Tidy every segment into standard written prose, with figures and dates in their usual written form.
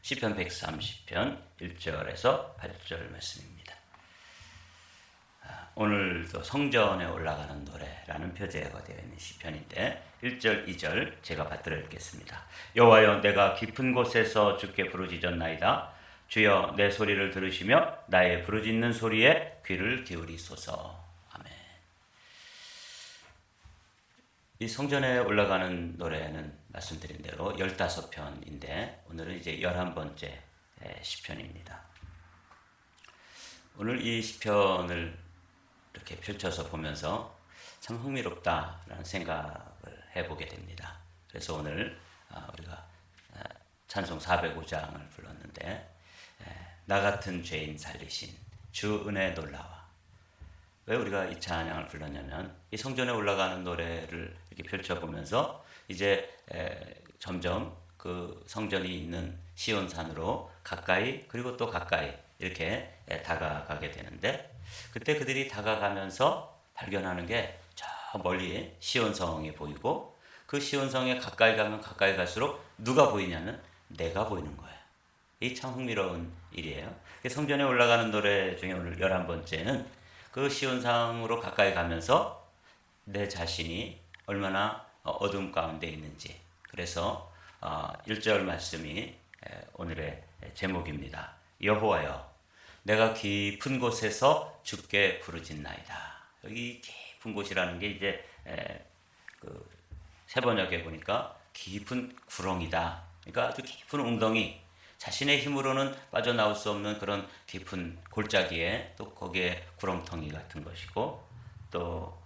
시편 130편 1절에서 8절 말씀입니다. 오늘도 성전에 올라가는 노래라는 표제가 되어 있는 시편인데 1절, 2절 제가 받들어 읽겠습니다. 여호와여, 내가 깊은 곳에서 주께 부르짖었나이다. 주여, 내 소리를 들으시며 나의 부르짖는 소리에 귀를 기울이소서. 아멘. 이 성전에 올라가는 노래는 말씀드린 대로 15편인데 오늘은 이제 11번째 시편입니다. 오늘 이 시편을 이렇게 펼쳐서 보면서 참 흥미롭다라는 생각을 해보게 됩니다. 그래서 오늘 우리가 찬송 405장을 불렀는데 나 같은 죄인 살리신 주 은혜 놀라와. 왜 우리가 이 찬양을 불렀냐면 이 성전에 올라가는 노래를 이렇게 펼쳐보면서 이제 점점 그 성전이 있는 시온산으로 가까이 그리고 또 가까이 이렇게 다가가게 되는데 그때 그들이 다가가면서 발견하는 게 저 멀리 시온성이 보이고 그 시온성에 가까이 가면 가까이 갈수록 누가 보이냐면 내가 보이는 거예요. 이 참 흥미로운 일이에요. 성전에 올라가는 노래 중에 오늘 11번째는 그 시온상으로 가까이 가면서 내 자신이 얼마나 어둠 가운데 있는지, 그래서 1절 말씀이 오늘의 제목입니다. 여호와여, 내가 깊은 곳에서 주께 부르짖나이다. 여기 깊은 곳이라는 게 이제 그 세번역에 보니까 깊은 구렁이다. 그러니까 아주 깊은 웅덩이, 자신의 힘으로는 빠져나올 수 없는 그런 깊은 골짜기에 또 거기에 구렁텅이 같은 것이고, 또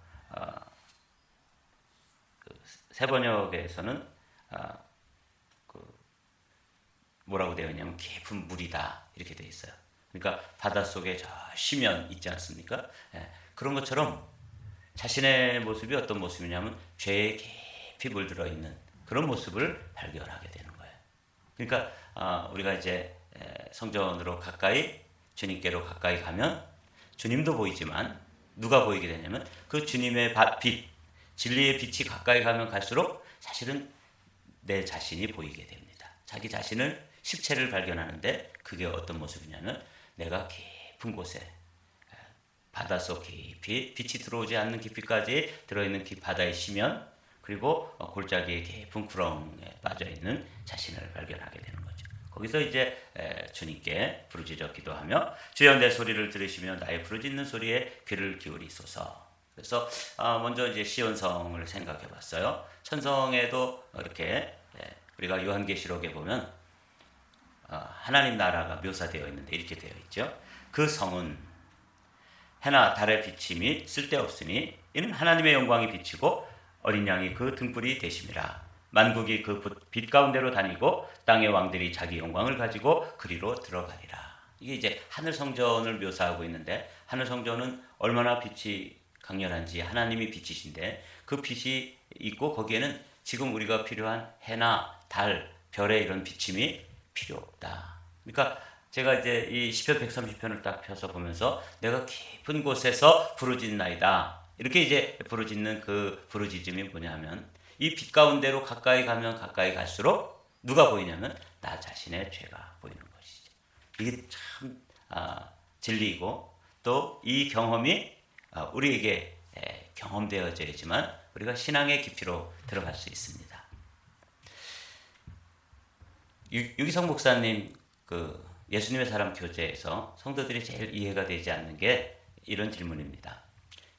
세번역에서는 뭐라고 되어 있냐면 깊은 물이다 이렇게 되어 있어요. 그러니까 바닷속에 저 심연 있지 않습니까? 그런 것처럼 자신의 모습이 어떤 모습이냐면 죄에 깊이 물들어 있는 그런 모습을 발견하게 되는 거예요. 그러니까 우리가 이제 성전으로 가까이, 주님께로 가까이 가면 주님도 보이지만 누가 보이게 되냐면 그 주님의 빛, 진리의 빛이 가까이 가면 갈수록 사실은 내 자신이 보이게 됩니다. 자기 자신을, 실체를 발견하는데 그게 어떤 모습이냐면 내가 깊은 곳에, 바닷속 깊이, 빛이 들어오지 않는 깊이까지 들어있는 바다의 심연, 그리고 골짜기의 깊은 구렁에 빠져있는 자신을 발견하게 되는 거죠. 거기서 이제 주님께 부르짖어 기도하며 주여, 내 소리를 들으시며 나의 부르짖는 소리에 귀를 기울이소서. 그래서 먼저 이제 시온성을 생각해 봤어요. 천성에도 이렇게 우리가 요한계시록에 보면 하나님 나라가 묘사되어 있는데 이렇게 되어 있죠. 그 성은 해나 달의 비침이 쓸데없으니 이는 하나님의 영광이 비치고 어린 양이 그 등불이 되심이라. 만국이 그 빛 가운데로 다니고 땅의 왕들이 자기 영광을 가지고 그리로 들어가리라. 이게 이제 하늘 성전을 묘사하고 있는데, 하늘 성전은 얼마나 빛이 강렬한지 하나님이 빛이신데 그 빛이 있고 거기에는 지금 우리가 필요한 해나 달, 별의 이런 비침이 필요 없다. 그러니까 제가 이제 이 시편 130편을 딱 펴서 보면서 내가 깊은 곳에서 부르짖나이다. 이렇게 이제 부르짖는 그 부르짖음이 뭐냐 하면 이 빛 가운데로 가까이 가면 가까이 갈수록 누가 보이냐면 나 자신의 죄가 보이는 것이죠. 이게 참 진리이고 또 이 경험이 우리에게 경험되어져야지만 우리가 신앙의 깊이로 들어갈 수 있습니다. 유기성 목사님 그 예수님의 사람 교재에서 성도들이 제일 이해가 되지 않는 게 이런 질문입니다.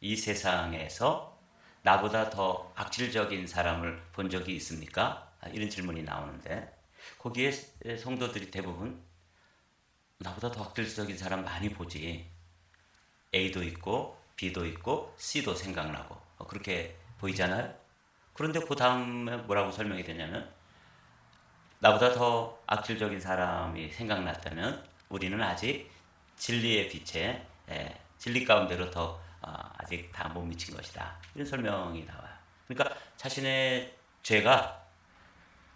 이 세상에서 나보다 더 악질적인 사람을 본 적이 있습니까? 이런 질문이 나오는데 거기에 성도들이 대부분 나보다 더 악질적인 사람 많이 보지. A도 있고 B도 있고 C도 생각나고 그렇게 보이잖아요. 그런데 그 다음에 뭐라고 설명이 되냐면 나보다 더 악질적인 사람이 생각났다면 우리는 아직 진리의 빛에, 진리 가운데로 더 아직 다 못 미친 것이다. 이런 설명이 나와요. 그러니까 자신의 죄가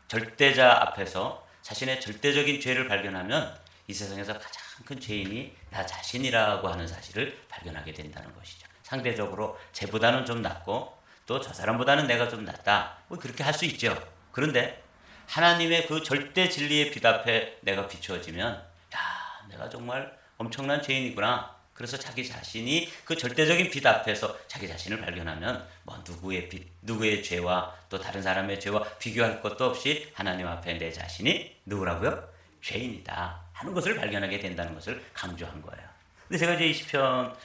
절대자 앞에서 자신의 절대적인 죄를 발견하면 이 세상에서 가장 큰 죄인이 나 자신이라고 하는 사실을 발견하게 된다는 것이죠. 상대적으로 쟤보다는 좀 낫고 또 저 사람보다는 내가 좀 낫다. 뭐 그렇게 할 수 있죠. 그런데 하나님의 그 절대 진리의 빛 앞에 내가 비추어지면 야, 내가 정말 엄청난 죄인이구나. 그래서 자기 자신이 그 절대적인 빛 앞에서 자기 자신을 발견하면 뭐 누구의 빛, 누구의 죄와 또 다른 사람의 죄와 비교할 것도 없이 하나님 앞에 내 자신이 누구라고요? 죄인이다 하는 것을 발견하게 된다는 것을 강조한 거예요. 근데 제가 이제 이 시편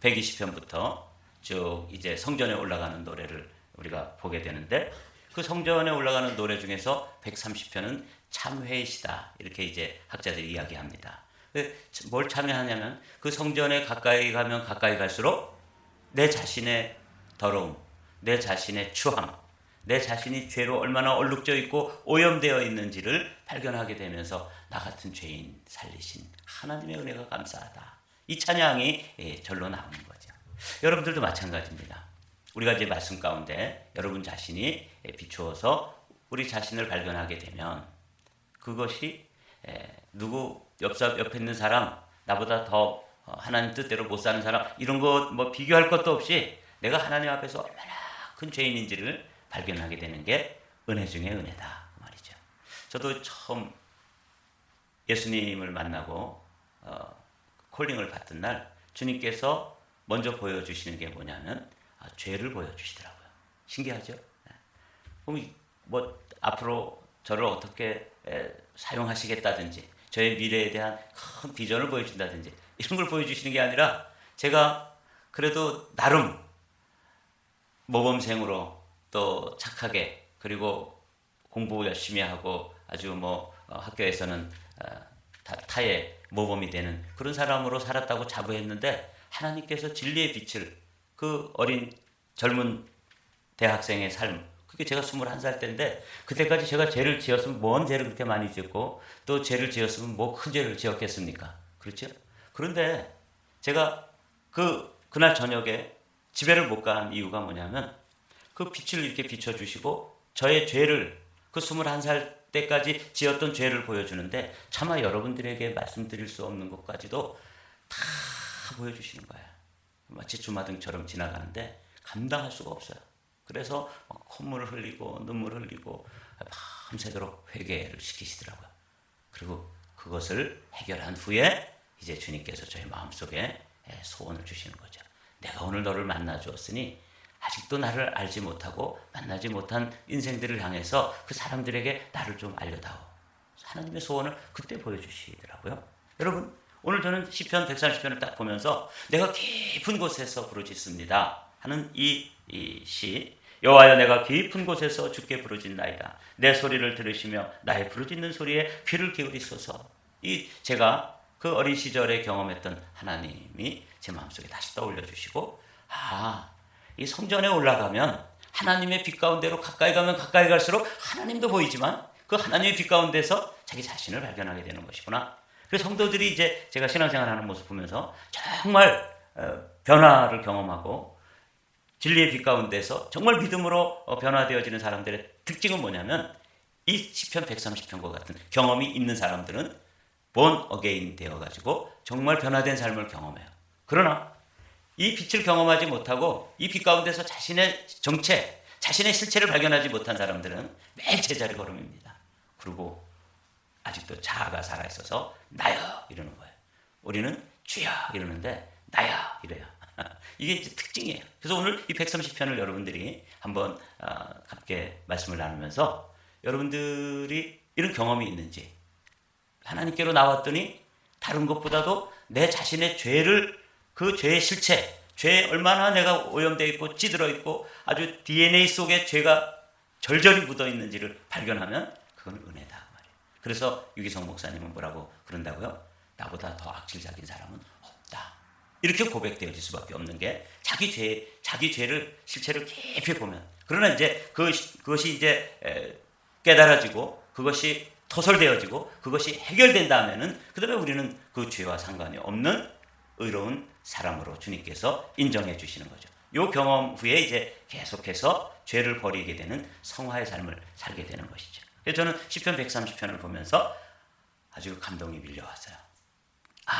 120편부터 쭉 이제 성전에 올라가는 노래를 우리가 보게 되는데 그 성전에 올라가는 노래 중에서 130편은 참회시다 이렇게 이제 학자들이 이야기합니다. 뭘 참회하냐면 그 성전에 가까이 가면 가까이 갈수록 내 자신의 더러움, 내 자신의 추함, 내 자신이 죄로 얼마나 얼룩져 있고 오염되어 있는지를 발견하게 되면서 나 같은 죄인 살리신 하나님의 은혜가 감사하다. 이 찬양이 절로 나오는 거죠. 여러분들도 마찬가지입니다. 우리가 이제 말씀 가운데 여러분 자신이 비추어서 우리 자신을 발견하게 되면 그것이 누구 옆에 있는 사람, 나보다 더 하나님 뜻대로 못 사는 사람 이런 것 뭐 비교할 것도 없이 내가 하나님 앞에서 얼마나 큰 죄인인지를 발견하게 되는 게 은혜 중에 은혜다 말이죠. 저도 처음 예수님을 만나고 콜링을 받던 날 주님께서 먼저 보여주시는 게 뭐냐면 죄를 보여주시더라고요. 신기하죠? 뭐 앞으로 저를 어떻게 사용하시겠다든지 저의 미래에 대한 큰 비전을 보여준다든지 이런 걸 보여주시는 게 아니라 제가 그래도 나름 모범생으로 또 착하게 그리고 공부 열심히 하고 아주 뭐 학교에서는 타의 모범이 되는 그런 사람으로 살았다고 자부했는데 하나님께서 진리의 빛을 그 어린 젊은 대학생의 삶 그게 제가 21살 때인데 그때까지 제가 죄를 지었으면 뭔 죄를 그렇게 많이 지었고 또 죄를 지었으면 뭐 큰 죄를 지었겠습니까? 그렇죠? 그런데 제가 그날 저녁에 집에를 못 간 이유가 뭐냐면 그 빛을 이렇게 비춰주시고 저의 죄를 그 21살 때까지 지었던 죄를 보여주는데 차마 여러분들에게 말씀드릴 수 없는 것까지도 다 보여주시는 거예요. 마치 주마등처럼 지나가는데 감당할 수가 없어요. 그래서 콧물을 흘리고 눈물을 흘리고 밤새도록 회개를 시키시더라고요. 그리고 그것을 해결한 후에 이제 주님께서 저희 마음속에 소원을 주시는 거죠. 내가 오늘 너를 만나 주었으니 아직도 나를 알지 못하고 만나지 못한 인생들을 향해서 그 사람들에게 나를 좀 알려다오. 하나님의 소원을 그때 보여주시더라고요. 여러분 오늘 저는 시편 130편을 딱 보면서 내가 깊은 곳에서 부르짖습니다 하는 이 시 여호와여 내가 깊은 곳에서 주께 부르짖나이다. 내 소리를 들으시며 나의 부르짖는 소리에 귀를 기울이소서. 이 제가 그 어린 시절에 경험했던 하나님이 제 마음속에 다시 떠올려 주시고 이 성전에 올라가면 하나님의 빛 가운데로 가까이 가면 가까이 갈수록 하나님도 보이지만 그 하나님의 빛 가운데서 자기 자신을 발견하게 되는 것이구나. 그래서 성도들이 이제 제가 신앙생활하는 모습 보면서 정말 변화를 경험하고 진리의 빛 가운데서 정말 믿음으로 변화되어지는 사람들의 특징은 뭐냐면 이 시편 130편과 같은 경험이 있는 사람들은 born again 되어가지고 정말 변화된 삶을 경험해요. 그러나 이 빛을 경험하지 못하고 이 빛 가운데서 자신의 정체, 자신의 실체를 발견하지 못한 사람들은 매일 제자리 걸음입니다. 그리고 아직도 자아가 살아있어서 나야 이러는 거예요. 우리는 주야 이러는데 나야 이래요. 이게 이제 특징이에요. 그래서 오늘 이 130편을 여러분들이 한번 함께 말씀을 나누면서 여러분들이 이런 경험이 있는지 하나님께로 나왔더니 다른 것보다도 내 자신의 죄를 그 죄의 실체, 죄에 얼마나 내가 오염되어 있고 찌들어 있고 아주 DNA 속에 죄가 절절히 묻어 있는지를 발견하면 그건 은혜다 말이에요. 그래서 유기성 목사님은 뭐라고 그런다고요? 나보다 더 악질작인 사람은 없다. 이렇게 고백되어질 수밖에 없는 게 자기 죄를 실체를 깊이 보면 그러나 이제 그것이 이제 깨달아지고 그것이 토설되어지고 그것이 해결된다면은 그다음에 우리는 그 죄와 상관이 없는 의로운 사람으로 주님께서 인정해 주시는 거죠. 이 경험 후에 이제 계속해서 죄를 버리게 되는 성화의 삶을 살게 되는 것이죠. 그래서 저는 시편 130편을 보면서 아주 감동이 밀려왔어요.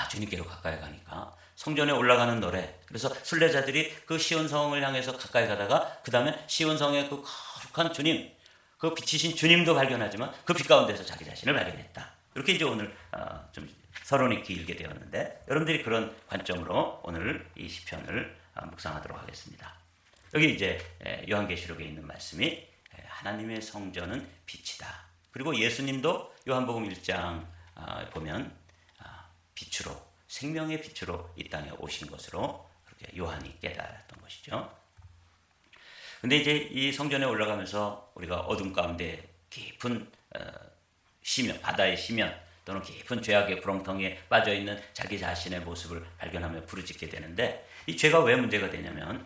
주님께로 가까이 가니까 성전에 올라가는 노래. 그래서 순례자들이 그 시온성을 향해서 가까이 가다가 그 다음에 시온성의 그 거룩한 주님, 그 빛이신 주님도 발견하지만 그 빛 가운데서 자기 자신을 발견했다. 이렇게 이제 오늘 좀 서론이 길게 되었는데 여러분들이 그런 관점으로 오늘 이 시편을 묵상하도록 하겠습니다. 여기 이제 요한계시록에 있는 말씀이 하나님의 성전은 빛이다. 그리고 예수님도 요한복음 1장 보면 빛으로, 생명의 빛으로 이 땅에 오신 것으로 그렇게 요한이 깨달았던 것이죠. 근데 이제 이 성전에 올라가면서 우리가 어둠 가운데 깊은 시면, 바다의 시면 또는 깊은 죄악의 구렁텅이에 빠져있는 자기 자신의 모습을 발견하며 부르짖게 되는데, 이 죄가 왜 문제가 되냐면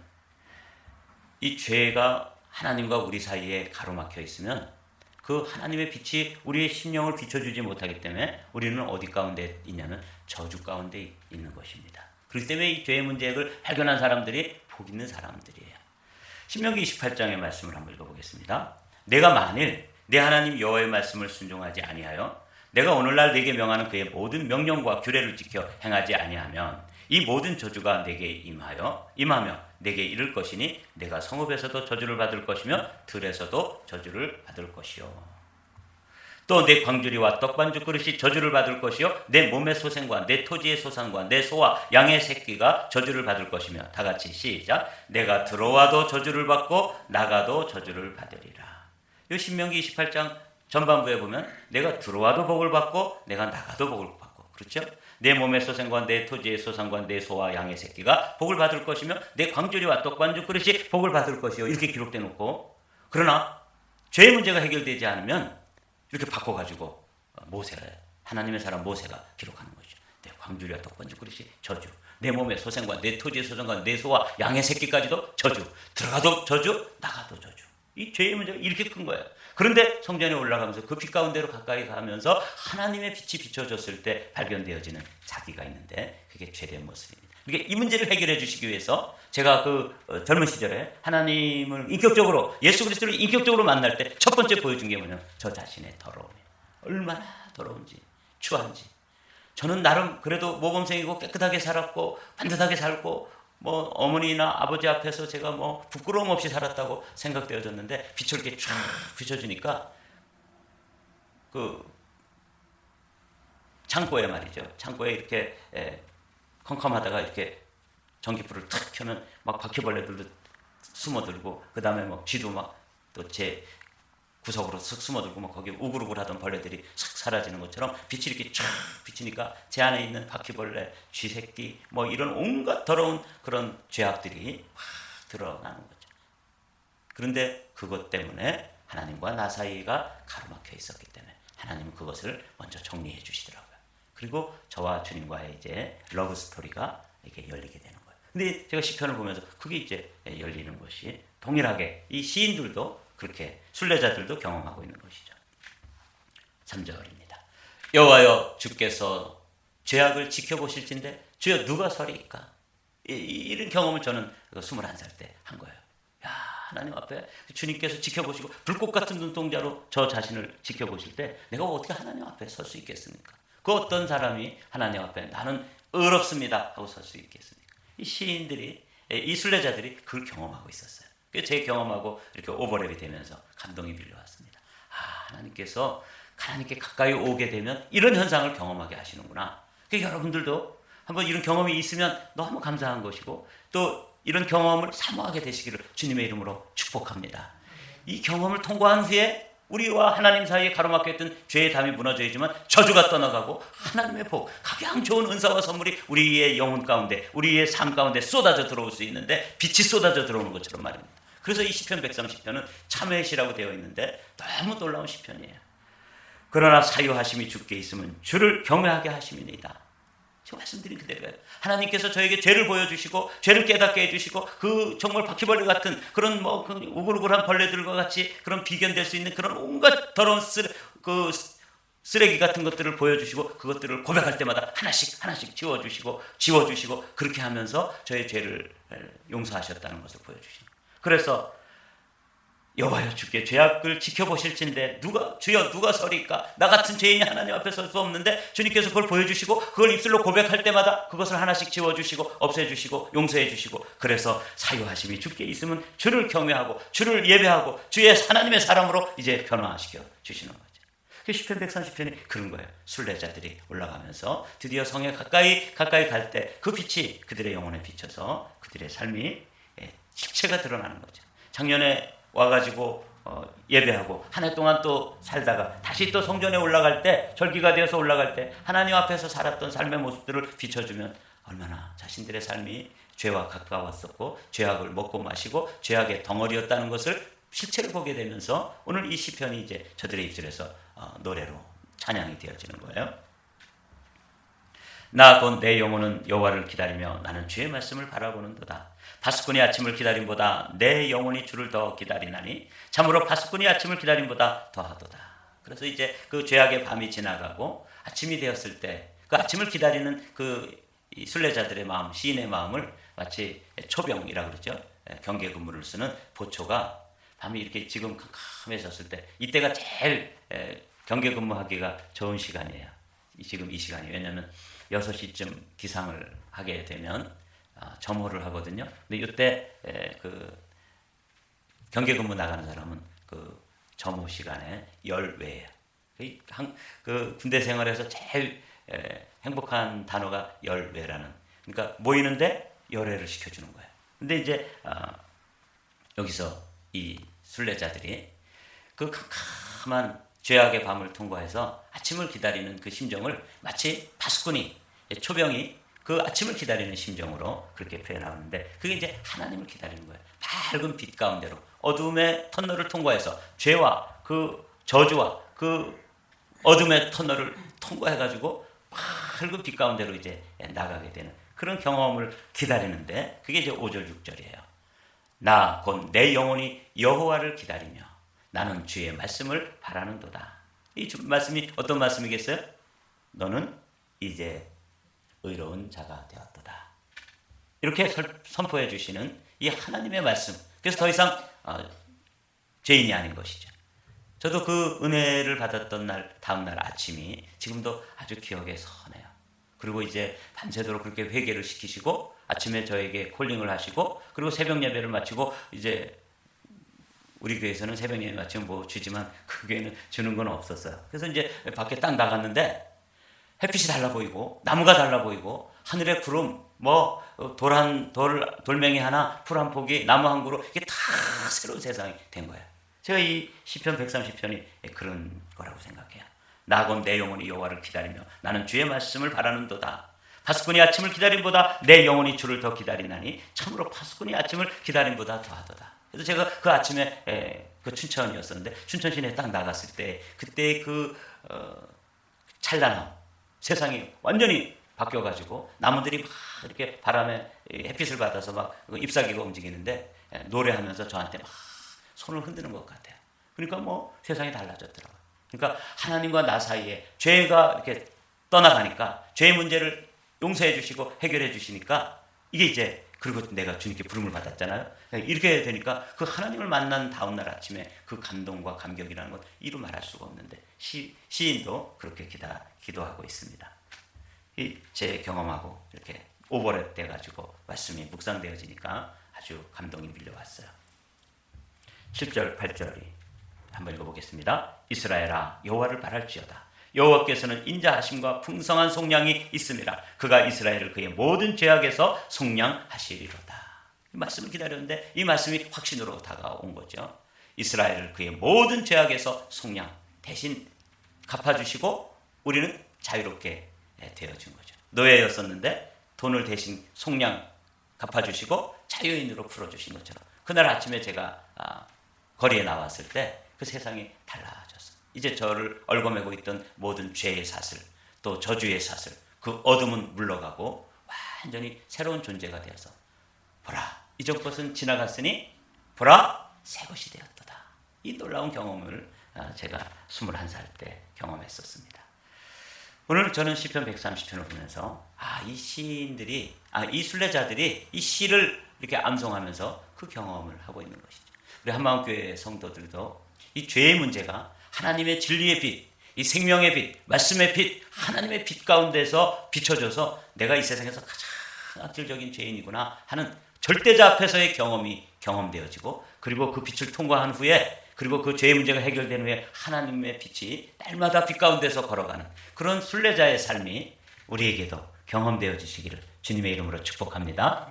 이 죄가 하나님과 우리 사이에 가로막혀 있으면 그 하나님의 빛이 우리의 심령을 비춰주지 못하기 때문에 우리는 어디 가운데 있냐면 저주 가운데 있는 것입니다. 그렇기 때문에 이 죄의 문제를 발견한 사람들이 복 있는 사람들이에요. 신명기 28장의 말씀을 한번 읽어보겠습니다. 내가 만일 내 하나님 여호와의 말씀을 순종하지 아니하여 내가 오늘날 네게 명하는 그의 모든 명령과 규례를 지켜 행하지 아니하면 이 모든 저주가 내게 임하며 내게 이를 것이니 내가 성읍에서도 저주를 받을 것이며 들에서도 저주를 받을 것이요. 또 내 광주리와 떡반죽 그릇이 저주를 받을 것이요 내 몸의 소생과 내 토지의 소산과 내 소와 양의 새끼가 저주를 받을 것이며, 다 같이 시작. 내가 들어와도 저주를 받고 나가도 저주를 받으리라. 이 신명기 28장 전반부에 보면 내가 들어와도 복을 받고 내가 나가도 복을 받고, 그렇죠? 내 몸의 소생과 내 토지의 소산과 내 소와 양의 새끼가 복을 받을 것이며 내 광주리와 떡반죽 그릇이 복을 받을 것이요, 이렇게 기록돼 놓고, 그러나 죄의 문제가 해결되지 않으면 이렇게 바꿔가지고 하나님의 사람 모세가 기록하는 거죠. 내 광주리와 떡반죽 그릇이 저주, 내 몸의 소생과 내 토지의 소생과 내 소와 양의 새끼까지도 저주, 들어가도 저주, 나가도 저주. 이 죄의 문제가 이렇게 큰 거예요. 그런데 성전에 올라가면서 그 빛 가운데로 가까이 가면서 하나님의 빛이 비춰졌을 때 발견되어지는 자기가 있는데, 그게 죄된 모습입니다. 그러니까 이 문제를 해결해 주시기 위해서 제가 젊은 시절에 하나님을 인격적으로, 예수 그리스도를 인격적으로 만날 때 첫 번째 보여준 게 뭐냐면 저 자신의 더러움이에요. 얼마나 더러운지, 추한지. 저는 나름 그래도 모범생이고 깨끗하게 살았고 반듯하게 살고 어머니나 아버지 앞에서 제가 부끄러움 없이 살았다고 생각되어졌는데, 빛을 이렇게 쫙 비춰주니까 창고에 말이죠. 창고에 이렇게 컴컴하다가 이렇게 전기불을 탁 켜면 막 바퀴벌레들도 숨어들고, 그 다음에 쥐도 또 제 구석으로 쓱 숨어들고 거기 우글우글 하던 벌레들이 싹 사라지는 것처럼 빛이 이렇게 쫙 비치니까 제 안에 있는 바퀴벌레, 쥐새끼 이런 온갖 더러운 그런 죄악들이 막 드러나는 거죠. 그런데 그것 때문에 하나님과 나 사이가 가로막혀 있었기 때문에 하나님은 그것을 먼저 정리해 주시더라고요. 그리고 저와 주님과의 이제 러브 스토리가 이렇게 열리게 되는 거예요. 근데 제가 시편을 보면서 그게 이제 열리는 것이 동일하게 이 시인들도 그렇게, 순례자들도 경험하고 있는 것이죠. 3절입니다. 여호와여 주께서 죄악을 지켜보실진데 주여 누가 서리이까? 이런 경험을 저는 21살 때 한 거예요. 야, 하나님 앞에 주님께서 지켜보시고 불꽃 같은 눈동자로 저 자신을 지켜보실 때 내가 어떻게 하나님 앞에 설 수 있겠습니까? 그 어떤 사람이 하나님 앞에 나는 의롭습니다 하고 설 수 있겠습니까? 이 시인들이, 이 순례자들이 그걸 경험하고 있었어요. 제 경험하고 이렇게 오버랩이 되면서 감동이 밀려왔습니다. 하나님께서 하나님께 가까이 오게 되면 이런 현상을 경험하게 하시는구나. 그러니까 여러분들도 한번 이런 경험이 있으면 너무 감사한 것이고, 또 이런 경험을 사모하게 되시기를 주님의 이름으로 축복합니다. 이 경험을 통과한 후에 우리와 하나님 사이에 가로막혀있던 죄의 담이 무너져야지만 저주가 떠나가고 하나님의 복, 가장 좋은 은사와 선물이 우리의 영혼 가운데, 우리의 삶 가운데 쏟아져 들어올 수 있는데 빛이 쏟아져 들어오는 것처럼 말입니다. 그래서 이 시편 130편은 참회의 시라고 되어 있는데 너무 놀라운 시편이에요. 그러나 사유하심이 주께 있으면 주를 경외하게 하심이니이다. 제가 말씀드린 그대로예요. 하나님께서 저에게 죄를 보여주시고 죄를 깨닫게 해주시고 그 정말 바퀴벌레 같은 그런 그 우글우글한 벌레들과 같이 그런 비견될 수 있는 그런 온갖 더러운 쓰레기 같은 것들을 보여주시고 그것들을 고백할 때마다 하나씩 지워주시고 그렇게 하면서 저의 죄를 용서하셨다는 것을 보여주십니다. 그래서 여호와여 주께 죄악을 지켜보실진데 주여 누가 서리까? 나 같은 죄인이 하나님 앞에 설 수 없는데 주님께서 그걸 보여주시고 그걸 입술로 고백할 때마다 그것을 하나씩 지워주시고 없애주시고 용서해주시고 그래서 사유하심이 주께 있으면 주를 경외하고 주를 예배하고 주의 하나님의 사람으로 이제 변화시켜 주시는 거죠. 그 시편 130편이 그런 거예요. 순례자들이 올라가면서 드디어 성에 가까이 갈 때 그 빛이 그들의 영혼에 비쳐서 그들의 삶이 실체가 드러나는 거죠. 작년에 와가지고 예배하고 한 해 동안 또 살다가 다시 또 성전에 올라갈 때 절기가 되어서 올라갈 때 하나님 앞에서 살았던 삶의 모습들을 비춰주면 얼마나 자신들의 삶이 죄와 가까웠었고 죄악을 먹고 마시고 죄악의 덩어리였다는 것을 실체를 보게 되면서 오늘 이 시편이 이제 저들의 입술에서 노래로 찬양이 되어지는 거예요. 나 곧 내 영혼은 여호와를 기다리며 나는 주의 말씀을 바라보는도다. 파수꾼이 아침을 기다림보다 내 영혼이 주를 더 기다리나니 참으로 파수꾼이 아침을 기다림보다 더하도다. 그래서 이제 그 죄악의 밤이 지나가고 아침이 되었을 때 그 아침을 기다리는 그 순례자들의 마음, 시인의 마음을 마치 초병이라고 그러죠. 경계 근무를 쓰는 보초가 밤이 이렇게 지금 캄캄해졌을 때 이때가 제일 경계 근무하기가 좋은 시간이에요. 지금 이 시간이. 왜냐하면 6시쯤 기상을 하게 되면 점호를 하거든요. 근데 이때 그 경계 근무 나가는 사람은 그 점호 시간에 열외예요. 그 군대 생활에서 제일 행복한 단어가 열외라는. 그러니까 모이는데 열외를 시켜주는 거예요. 근데 이제 여기서 이 순례자들이 그 캄캄한 죄악의 밤을 통과해서 아침을 기다리는 그 심정을 마치 파수꾼이 초병이 그 아침을 기다리는 심정으로 그렇게 표현하는데 그게 이제 하나님을 기다리는 거예요. 밝은 빛 가운데로 어둠의 터널을 통과해서 죄와 그 저주와 그 어둠의 터널을 통과해가지고 밝은 빛 가운데로 이제 나가게 되는 그런 경험을 기다리는데 그게 이제 5절 6절이에요. 나 곧 내 영혼이 여호와를 기다리며 나는 주의 말씀을 바라는도다. 이 말씀이 어떤 말씀이겠어요? 너는 이제 의로운 자가 되었도다. 이렇게 선포해 주시는 이 하나님의 말씀. 그래서 더 이상 죄인이 아닌 것이죠. 저도 그 은혜를 받았던 날 다음 날 아침이 지금도 아주 기억에 선해요. 그리고 이제 밤새도록 그렇게 회개를 시키시고 아침에 저에게 콜링을 하시고 그리고 새벽 예배를 마치고 이제 우리 교회에서는 새벽 예배 마치면 뭐 주지만 그 교회는 주는 건 없었어요. 그래서 이제 밖에 딱 나갔는데 햇빛이 달라 보이고 나무가 달라 보이고 하늘의 구름 뭐 돌멩이 하나 풀 한 포기 나무 한 그루 이게 다 새로운 세상이 된 거예요. 제가 이 시편 130편이 그런 거라고 생각해요. 나 곧 내 영혼이 여호와를 기다리며 나는 주의 말씀을 바라는도다. 파수꾼이 아침을 기다림보다 내 영혼이 주를 더 기다리나니 참으로 파수꾼이 아침을 기다림보다 더하도다. 그래서 제가 그 아침에 그 춘천이었었는데 춘천 시내에 딱 나갔을 때 그때 그 찬란함 세상이 완전히 바뀌어가지고 나무들이 막 이렇게 바람에 햇빛을 받아서 막 잎사귀가 움직이는데 노래하면서 저한테 막 손을 흔드는 것 같아요. 그러니까 뭐 세상이 달라졌더라고요. 그러니까 하나님과 나 사이에 죄가 이렇게 떠나가니까 죄의 문제를 용서해 주시고 해결해 주시니까 이게 이제 그리고 내가 주님께 부름을 받았잖아요. 이렇게 되니까 그 하나님을 만난 다음 날 아침에 그 감동과 감격이라는 건 이루 말할 수가 없는데 시인도 그렇게 기도하고 있습니다. 제 경험하고 이렇게 오버랩 돼가지고 말씀이 묵상되어지니까 아주 감동이 밀려왔어요. 7절 8절이 한번 읽어보겠습니다. 이스라엘아 여호와를 바랄지어다. 여호와께서는 인자하심과 풍성한 속량이 있음이라. 그가 이스라엘을 그의 모든 죄악에서 속량하시리로다. 이 말씀을 기다렸는데 이 말씀이 확신으로 다가온 거죠. 이스라엘을 그의 모든 죄악에서 속량 대신 갚아주시고 우리는 자유롭게 되어진 거죠. 노예였었는데 돈을 대신 속량 갚아주시고 자유인으로 풀어주신 것처럼 그날 아침에 제가 거리에 나왔을 때 그 세상이 달라졌어요. 이제 저를 얽어매고 있던 모든 죄의 사슬 또 저주의 사슬 그 어둠은 물러가고 완전히 새로운 존재가 되어서 보라 이전 것은 지나갔으니 보라 새 것이 되었도다. 이 놀라운 경험을 제가 21살 때 경험했었습니다. 오늘 저는 시편 130편을 보면서 이 시인들이 이 순례자들이 이 시를 이렇게 암송하면서 그 경험을 하고 있는 것이죠. 우리 한마음교회 성도들도 이 죄의 문제가 하나님의 진리의 빛, 이 생명의 빛, 말씀의 빛, 하나님의 빛 가운데서 비춰져서 내가 이 세상에서 가장 악질적인 죄인이구나 하는 절대자 앞에서의 경험이 경험되어지고, 그리고 그 빛을 통과한 후에, 그리고 그 죄의 문제가 해결된 후에 하나님의 빛이 날마다 빛 가운데서 걸어가는 그런 순례자의 삶이 우리에게도 경험되어지시기를 주님의 이름으로 축복합니다.